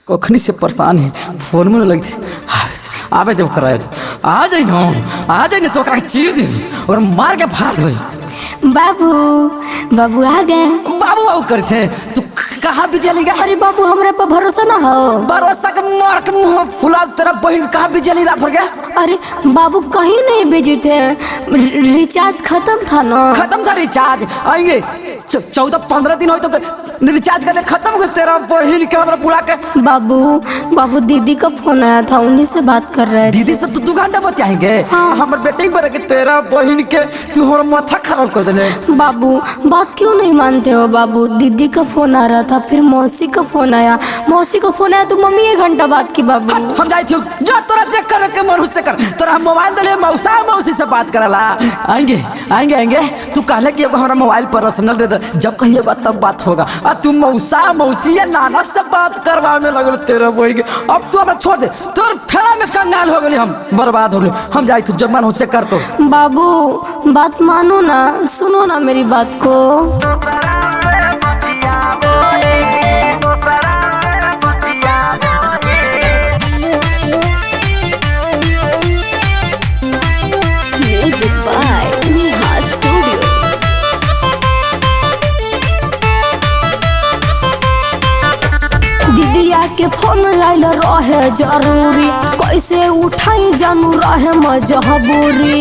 कखनी से परेशान है फोन में लगी थी आवे जब कराए आ जाए ना तो चीर दी और मार के फाड़ दो। बाबू बाबू आ गए। बाबू बाबू कर थे तू कहाँ भी चली गया? अरे बाबू हमरे पर भरोसा ना हो। भरोसा के मार के मुंह फुला तेरा बहन कहाँ भी चली रहा गया? अरे बाबू कहीं नहीं भेजे थे, रिचार्ज खत्म था ना। खत्म था रिचार्ज? आएंगे 14-15 दिन हो तो रिचार्ज करने खत्म हो तेरा बहन के हमरा बुला के। बाबू बाबू दीदी का फोन आया था, उन्हीं से बात कर रहे थे। दीदी से 2 घंटा बतियाएंगे? हाँ। हमारे बेटे पर के तेरा बहन के तू हमारा माथा खराब कर देने। बाबू बात क्यों नहीं मानते हो? बाबू दीदी का फोन आ रहा था, फिर मौसी का फोन आया, मौसी का फोन आया तो मम्मी 1 घंटा बात की। बाबू हम जाए थे जो तोरा चेक कर के मन से कर तोरा मोबाइल दे मौसी से बात करला। आएंगे तू कहले कि हमारा मोबाइल पर्सनल दे दे, जब कहिए बात तब बात होगा। और तू मौसी या नाना से बात करवा में लगल तेरा बोल के। अब तू हमें छोड़ दे, तोर फेरा में कंगाल हो गए, हम बर्बाद हो गए। हम जाए तू जब मन से कर तो। बाबू बात मानो ना, सुनो ना मेरी बात को। Music by Neha studio. दीदिया के फोन आइल रहे जरूरी, कैसे उठाई जानू रहे मजबूरी।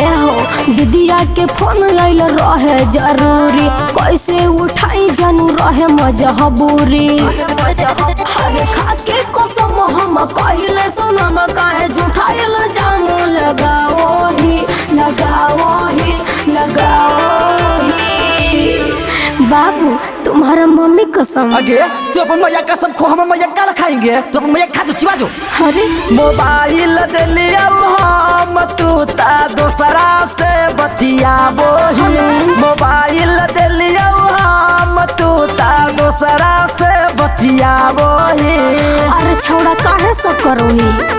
एहो दीदिया के फोन आइल रहे जरूरी, कैसे उठाई जानू रहे मजबूरी। अरे खाके कसम हम कहले सोनम काहे झूठाइल जानू लगाओ ही। बाबू तुम्हारा मम्मी कसम। आगे तू अपन मैया कसम खो, हम मैया काला खाएंगे तो अपन मैया खा जो चिवा जो। अरे मोबाइल दे लिया हम तू ता दूसरा से बतियाबो ही। मोबाइल दे लिया हम तू ता दूसरा से बतियाबो ही। अरे छौड़ा काहे सब करो ही?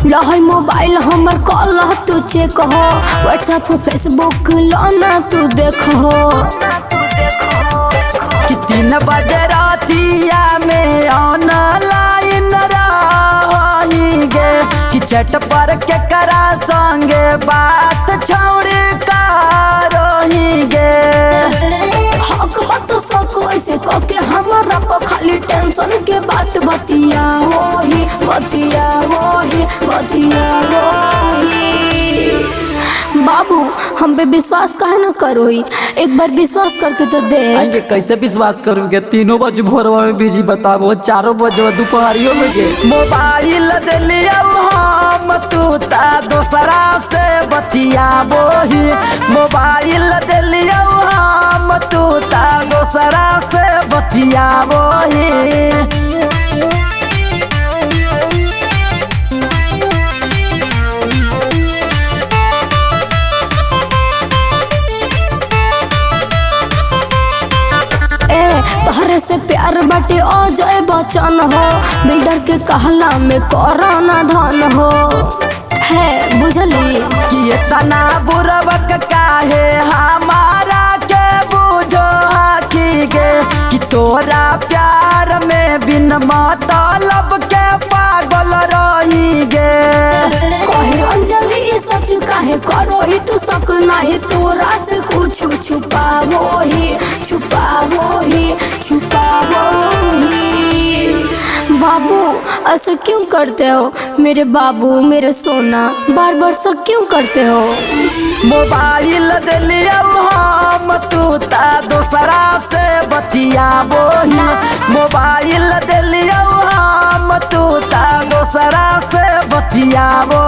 लहई मोबाइल हमर कॉल तू चेक हो, व्हाट्सएप फेसबुक लाना तू देखो। कि 3 बजे रातिया में ऑनलाइन रहिगे, कि चैट पर के करा संगे बात छौड़ी का रहिगे। हक तो सको ऐसे कके हमारा पर खाली टेंशन के बात बतिया वही। बाबू हम पे विश्वास काहे न करो ही? एक बार विश्वास करके तो दे। आएंगे कैसे विश्वास करोगे? 3 बजे भोरवा में बिजी बताबो, 4 बजे दोपहरियों में के। मोबाइल दे लिया हम तू ता दूसरा से बतियाबो ही। मोबाइल दे लिया हम तू ता दूसरा से बतियाबो ही। तोहरे से प्यार बाटे आ जाए बचन हो, बिल्डर के कहला में कोरोना धन हो है बुझली। कि इतना बुरबक काहे हमारा के बुझो आखी गे, कि तोरा प्यार में बिन मतलब के पागल रही गे। कहे अंजलि सच काहे करो ही तू सक नहीं, तोरा से कुछ छुपावो ही। बाबू ऐसा क्यों करते हो मेरे बाबू, मेरे सोना? बार बार सब क्यों करते हो? मोबाइल दे लिया हम तू ता दूसरा से बतियाबो ही। मोबाइल दे लिया हम तू ता दूसरा से बतियाबो